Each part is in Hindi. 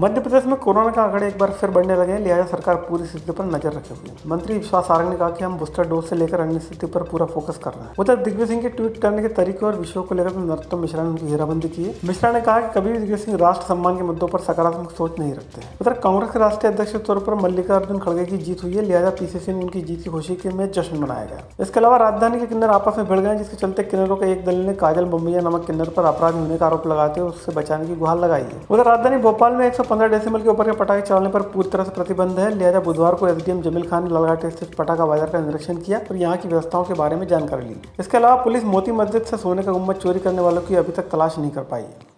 मध्य प्रदेश में कोरोना के आंकड़े एक बार फिर बढ़ने लगे हैं, लिहाजा सरकार पूरी स्थिति पर नजर रखे हुए है। मंत्री विश्वास सारंग ने कहा कि हम बूस्टर डोज से लेकर अन्य स्थिति पर पूरा फोकस कर रहे हैं। उधर दिग्विजय सिंह के ट्वीट करने के तरीके और विषयों को लेकर नरोत्तम मिश्रा ने उनकी घेराबंदी की है। मिश्रा ने कहा कि कभी भी दिग्विजय सिंह राष्ट्र सम्मान के मुद्दों पर सकारात्मक सोच नहीं रखते हैं। उधर कांग्रेस के राष्ट्रीय अध्यक्ष के तौर पर मल्लिकार्जुन खड़गे की जीत हुई है, लिहाजा पीसीसी ने उनकी जीत की खुशी में जश्न मनाया गया। इसके अलावा राजधानी के किन्नर आपस में भिड़ गए, जिसके चलते किन्नरों के एक दल ने काजल बम्बैया नामक किन्नर पर अपराधी होने का आरोप लगाते हुए उससे बचाने की गुहार लगाई है। उधर राजधानी भोपाल में 115 डेसिमल के ऊपर के पटाखे चलाने पर पूरी तरह से प्रतिबंध है, लिहाजा बुधवार को एसडीएम जमील खान ने लालघाट स्थित पटाखा बाजार का निरीक्षण किया और यहां की व्यवस्थाओं के बारे में जानकारी ली। इसके अलावा पुलिस मोती मस्जिद से सोने का गुम्बद चोरी करने वालों की अभी तक तलाश नहीं कर पाई है।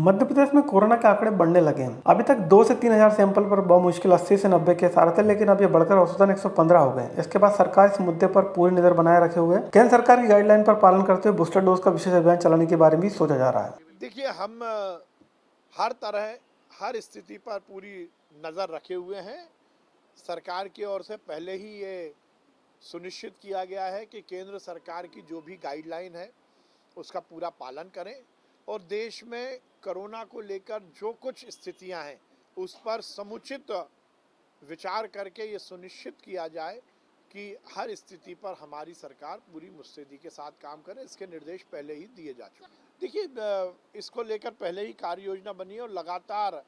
मध्य प्रदेश में कोरोना के आंकड़े बढ़ने लगे हैं। अभी तक 2 से 3 हजार सैंपल पर बमुश्किल 80 से 90 केस आ रहे थे, लेकिन अब ये बढ़कर औसतन 115 हो गए। इसके बाद सरकार इस मुद्दे पर पूरी नजर बनाए रखे हुए है। केंद्र सरकार की गाइडलाइन पर पालन करते हुए बूस्टर डोज का विशेष अभियान चलाने के बारे में भी सोचा जा रहा है। देखिए, हम हर तरह हर स्थिति पर पूरी नज़र रखे हुए हैं। सरकार की ओर से पहले ही ये सुनिश्चित किया गया है कि केंद्र सरकार की जो भी गाइडलाइन है उसका पूरा पालन करें और देश में कोरोना को लेकर जो कुछ स्थितियां हैं उस पर समुचित विचार करके ये सुनिश्चित किया जाए कि हर स्थिति पर हमारी सरकार पूरी मुस्तैदी के साथ काम करे। इसके निर्देश पहले ही दिए जा चुके हैं। देखिए, इसको लेकर पहले ही कार्य योजना बनी है और लगातार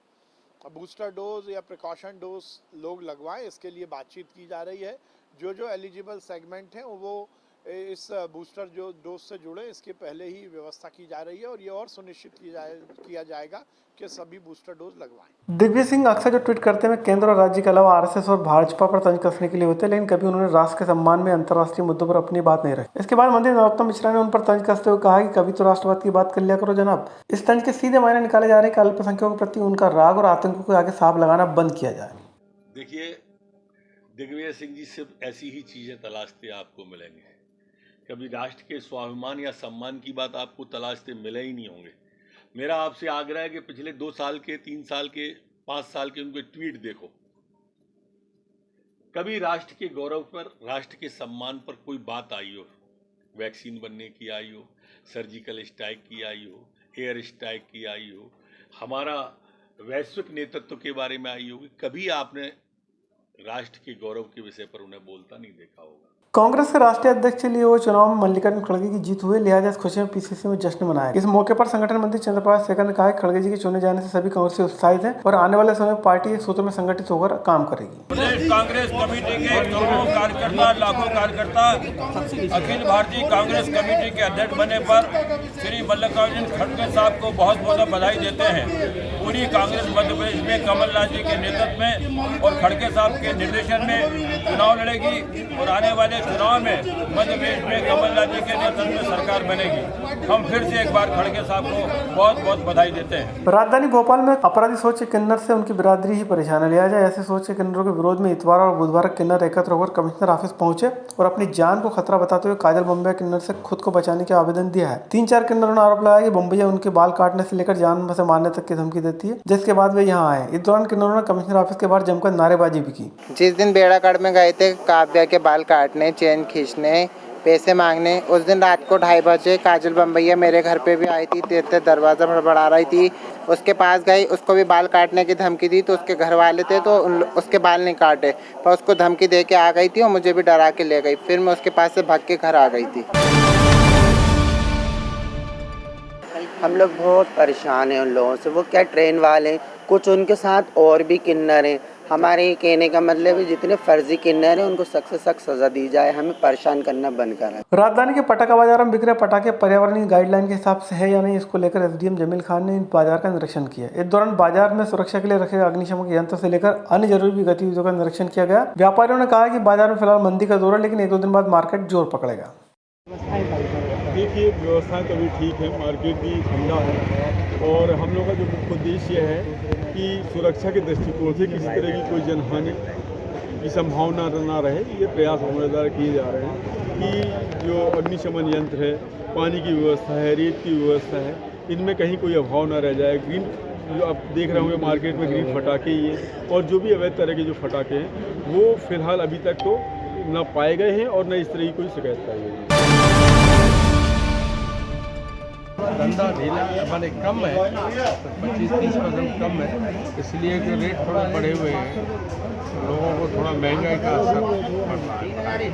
बूस्टर डोज या प्रिकॉशन डोज लोग लगवाएं, इसके लिए बातचीत की जा रही है। जो एलिजिबल सेगमेंट हैं वो इस बूस्टर जो डोज से जुड़े, इसके पहले ही व्यवस्था की जा रही है और ये और सुनिश्चित किया जाएगा कि सभी बूस्टर डोज लगवाएं। दिग्विजय सिंह अक्सर जो ट्वीट करते हैं केंद्र और राज्य के अलावा आरएसएस और भाजपा पर तंज कसने के लिए होते हैं, लेकिन कभी उन्होंने राष्ट्र के सम्मान में अंतर्राष्ट्रीय मुद्दों पर अपनी बात नहीं रखी। इसके बाद मंत्री नरोत्तम मिश्रा ने उन पर तंज कसते हुए कहा कि कभी तो राष्ट्रवाद की बात कर लिया करो जनाब। इस तंज के सीधे मायने निकाले जा रहे हैं कि अल्पसंख्यकों के प्रति उनका राग और आतंक को आगे साफ लगाना बंद किया जाए। देखिए, दिग्विजय सिंह जी सिर्फ ऐसी ही चीजें तलाशते आपको मिलेंगे, कभी राष्ट्र के स्वाभिमान या सम्मान की बात आपको तलाशते मिले ही नहीं होंगे। मेरा आपसे आग्रह है कि पिछले 2 साल के, 3 साल के, 5 साल के उनके ट्वीट देखो। कभी राष्ट्र के गौरव पर, राष्ट्र के सम्मान पर कोई बात आई हो, वैक्सीन बनने की आई हो, सर्जिकल स्ट्राइक की आई हो, एयर स्ट्राइक की आई हो, हमारा वैश्विक नेतृत्व के बारे में आई होगी, कभी आपने राष्ट्र के गौरव के विषय पर उन्हें बोलता नहीं देखा होगा। कांग्रेस के राष्ट्रीय अध्यक्ष के लिए वो चुनाव में मल्लिकार्जुन खड़गे की जीत हुई, लिहाजा इस खुशी में पीसीसी में जश्न मनाया। इस मौके पर संगठन मंत्री चंद्रप्रकाश शेखर ने कहा कि खड़गे जी के चुने जाने से सभी कांग्रेसी उत्साहित हैं और आने वाले समय में पार्टी एक सूत्र में संगठित होकर काम करेगी। प्रदेश कांग्रेस कमेटी के करोड़ों कार्यकर्ता, लाखों कार्यकर्ता अखिल भारतीय कांग्रेस कमेटी के अध्यक्ष बने पर श्री मल्लिकार्जुन खड़गे साहब को बहुत बहुत बधाई देते हैं। पूरी कांग्रेस मध्य प्रदेश में कमलनाथ जी के नेतृत्व में और खड़गे साहब के निर्देशन में चुनाव लड़ेगी और आने वाले चुनाव में मध्य प्रदेश में कमलनाथ जी के नेतृत्व में सरकार बनेगी। हम फिर से एक बार खड़गे साहब को बहुत बहुत बधाई देते हैं। राजधानी भोपाल में अपराधी सोच के किन्नर से उनकी बिरादरी ही परेशान है, लिहाजा ऐसे सोच के किन्नरों के विरोध में इतवार और बुधवार किन्नर एकत्र होकर कमिश्नर ऑफिस पहुंचे और अपनी जान को खतरा बताते हुए काजल बम्बैया किन्नर से खुद को बचाने का आवेदन दिया है। 3-4 किन्नरों ने आरोप लगाया कि बम्बैया उनके बाल काटने से लेकर जान से मारने तक की धमकी देती है, जिसके बाद वे यहाँ आए। इस दौरान किन्नरों ने कमिश्नर ऑफिस के बाहर जमकर नारेबाजी भी की। जिस दिन बेड़ागढ़ में गए थे काव्या के बाल काटने, चेन खींचने, पैसे मांगने, उस दिन रात को 2:30 बजे काजल बम्बैया मेरे घर पे भी आई थी, तेरे दरवाज़ा बड़बड़ा रही थी। उसके पास गई, उसको भी बाल काटने की धमकी दी तो उसके घर वाले थे तो उसके बाल नहीं काटे, पर उसको धमकी दे के आ गई थी और मुझे भी डरा के ले गई। फिर मैं उसके पास से भाग के घर आ गई थी। हम लोग बहुत परेशान हैं उन लोगों से। वो क्या ट्रेन वाले, कुछ उनके साथ और भी किन्नर हैं। हमारे कहने का मतलब है जितने फर्जी किन्नर हैं उनको सख्त से सख्त सजा दी जाए, हमें परेशान करना बंद करें। राजधानी के पटाखा बाजार में बिक रहे पटाखे पर्यावरणीय गाइडलाइन के हिसाब से है या नहीं, इसको लेकर एसडीएम जमील खान ने बाजार का निरीक्षण किया। इस दौरान बाजार में सुरक्षा के लिए रखे अग्निशमन यंत्र से लेकर अन्य जरूरी गतिविधियों का निरीक्षण किया गया। व्यापारियों ने कहा कि बाजार में फिलहाल मंदी का दौर है, लेकिन 1-2 दिन बाद मार्केट जोर पकड़ेगा। देखिए, व्यवस्थाएं तो अभी ठीक है, मार्केट भी ठंडा है और हम लोग का जो मुख्य उद्देश्य है कि सुरक्षा के दृष्टिकोण से किसी तरह की कोई जनहानि की संभावना न रहे, ये प्रयास हमारे द्वारा किए जा रहे हैं कि जो अग्निशमन यंत्र है, पानी की व्यवस्था है, रेत की व्यवस्था है, इनमें कहीं कोई अभाव न रह जाए। ग्रीन जो आप देख रहे होंगे मार्केट में ग्रीन फटाके ही हैं और जो भी अवैध तरह के जो फटाके हैं वो फिलहाल अभी तक तो न पाए गए हैं और न इस तरह की कोई शिकायत पाई गई है। धंधा ढीला हमारे कम है, 25-30% कम है, इसलिए जो रेट थोड़े बढ़े हुए हैं लोगों को थोड़ा महंगाई का असर पड़ रहा है।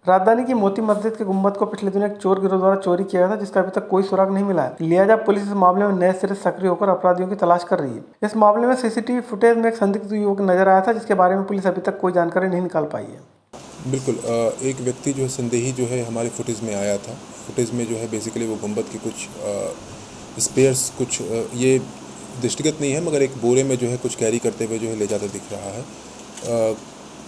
राजधानी की मोती मस्जिद के गुंबद को पिछले दिनों एक चोर गिरोह द्वारा चोरी किया गया था, जिसका अभी तक कोई सुराग नहीं मिला है। लिहाजा पुलिस इस मामले में नए सिरे सक्रिय होकर अपराधियों की तलाश कर रही है। इस मामले में सीसीटीवी फुटेज में एक संदिग्ध युवक नजर आया था, जिसके बारे में पुलिस अभी तक कोई जानकारी नहीं निकाल पाई है। बिल्कुल, एक व्यक्ति जो है संदेही जो है हमारे फुटेज में आया था। फुटेज में जो है बेसिकली वो गुंबद के कुछ स्पेयर्स कुछ ये दृष्टिगत नहीं है, मगर एक बोरे में जो है कुछ कैरी करते हुए जो है ले जाता दिख रहा है।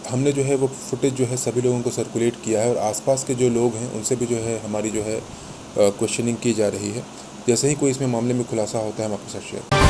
हमने जो है वो फुटेज जो है सभी लोगों को सर्कुलेट किया है और आसपास के जो लोग हैं उनसे भी जो है हमारी जो है क्वेश्चनिंग की जा रही है। जैसे ही कोई इसमें मामले में खुलासा होता है हम आपके साथ शेयर